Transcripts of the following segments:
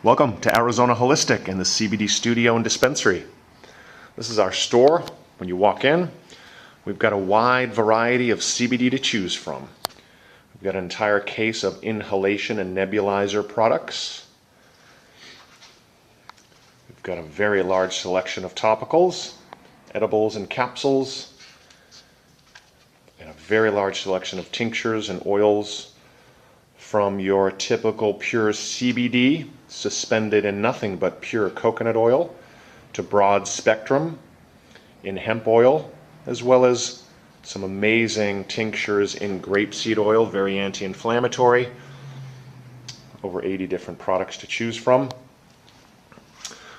Welcome to Arizona Holistic and the CBD Studio and Dispensary. This is our store. When you walk in, we've got a wide variety of CBD to choose from. We've got an entire case of inhalation and nebulizer products. We've got a very large selection of topicals, edibles and capsules, and a very large selection of tinctures and oils from your typical pure CBD, suspended in nothing but pure coconut oil, to broad spectrum in hemp oil, as well as some amazing tinctures in grapeseed oil, very anti-inflammatory. Over 80 different products to choose from.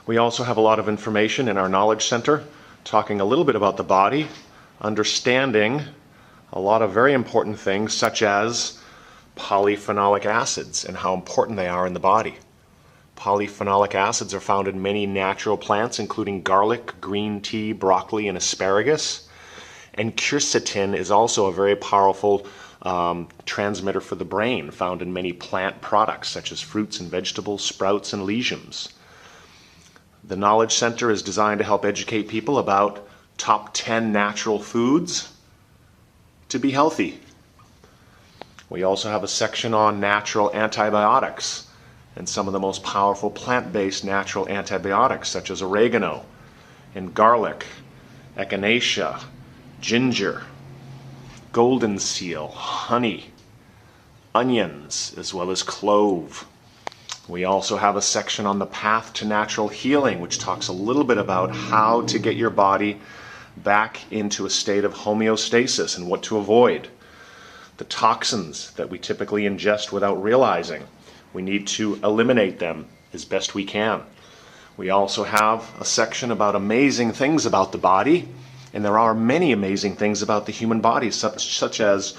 We also have a lot of information in our Knowledge Center, talking a little bit about the body, understanding a lot of very important things such as polyphenolic acids and how important they are in the body. Polyphenolic acids are found in many natural plants, including garlic, green tea, broccoli, and asparagus. And quercetin is also a very powerful transmitter for the brain, found in many plant products, such as fruits and vegetables, sprouts, and legumes. The Knowledge Center is designed to help educate people about top 10 natural foods to be healthy. We also have a section on natural antibiotics and some of the most powerful plant-based natural antibiotics such as oregano and garlic, echinacea, ginger, golden seal, honey, onions, as well as clove. We also have a section on the path to natural healing, which talks a little bit about how to get your body back into a state of homeostasis and what to avoid. The toxins that we typically ingest without realizing, we need to eliminate them as best we can. We also have a section about amazing things about the body, and there are many amazing things about the human body, such as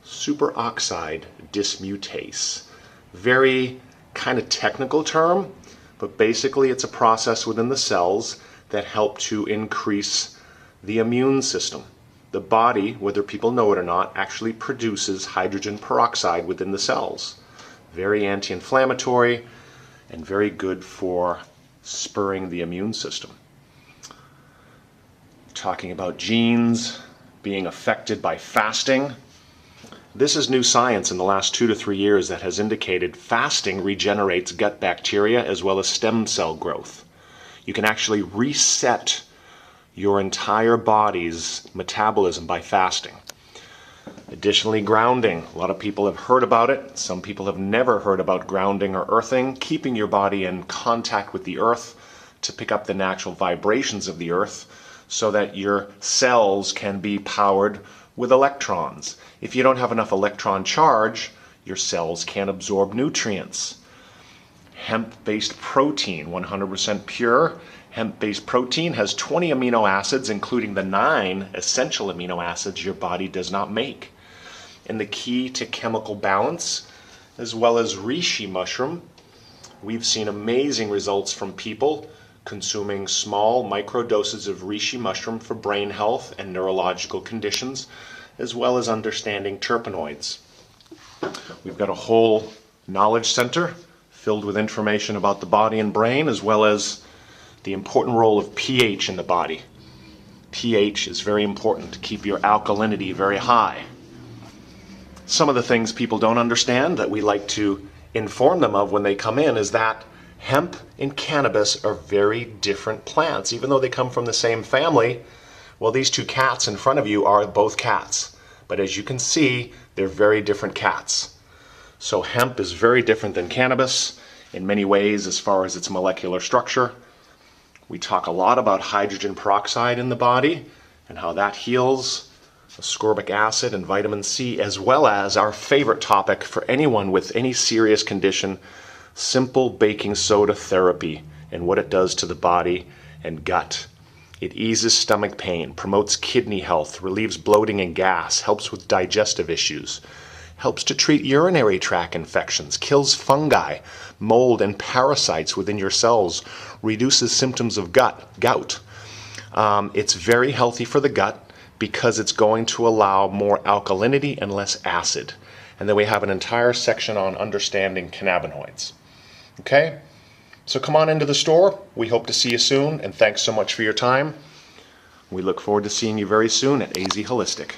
superoxide dismutase. Very kind of technical term, but basically it's a process within the cells that help to increase the immune system. The body, whether people know it or not, actually produces hydrogen peroxide within the cells. Very anti-inflammatory and very good for spurring the immune system. Talking about genes being affected by fasting. This is new science in the last 2 to 3 years that has indicated fasting regenerates gut bacteria as well as stem cell growth. You can actually reset your entire body's metabolism by fasting. Additionally, grounding. A lot of people have heard about it. Some people have never heard about grounding or earthing, keeping your body in contact with the earth to pick up the natural vibrations of the earth so that your cells can be powered with electrons. If you don't have enough electron charge, your cells can't absorb nutrients. Hemp-based protein, 100% pure. Hemp-based protein has 20 amino acids, including the 9 essential amino acids your body does not make. And the key to chemical balance, as well as reishi mushroom, we've seen amazing results from people consuming small micro doses of reishi mushroom for brain health and neurological conditions, as well as understanding terpenoids. We've got a whole knowledge center filled with information about the body and brain, as well as the important role of pH in the body. pH is very important to keep your alkalinity very high. Some of the things people don't understand that we like to inform them of when they come in is that hemp and cannabis are very different plants. Even though they come from the same family, well, these two cats in front of you are both cats. But as you can see, they're very different cats. So hemp is very different than cannabis in many ways as far as its molecular structure. We talk a lot about hydrogen peroxide in the body and how that heals, ascorbic acid and vitamin C, as well as our favorite topic for anyone with any serious condition, simple baking soda therapy and what it does to the body and gut. It eases stomach pain, promotes kidney health, relieves bloating and gas, helps with digestive issues, helps to treat urinary tract infections, kills fungi, mold, and parasites within your cells, reduces symptoms of gout. It's very healthy for the gut because it's going to allow more alkalinity and less acid. And then we have an entire section on understanding cannabinoids. Okay? So come on into the store. We hope to see you soon, and thanks so much for your time. We look forward to seeing you very soon at azWHOLEistic.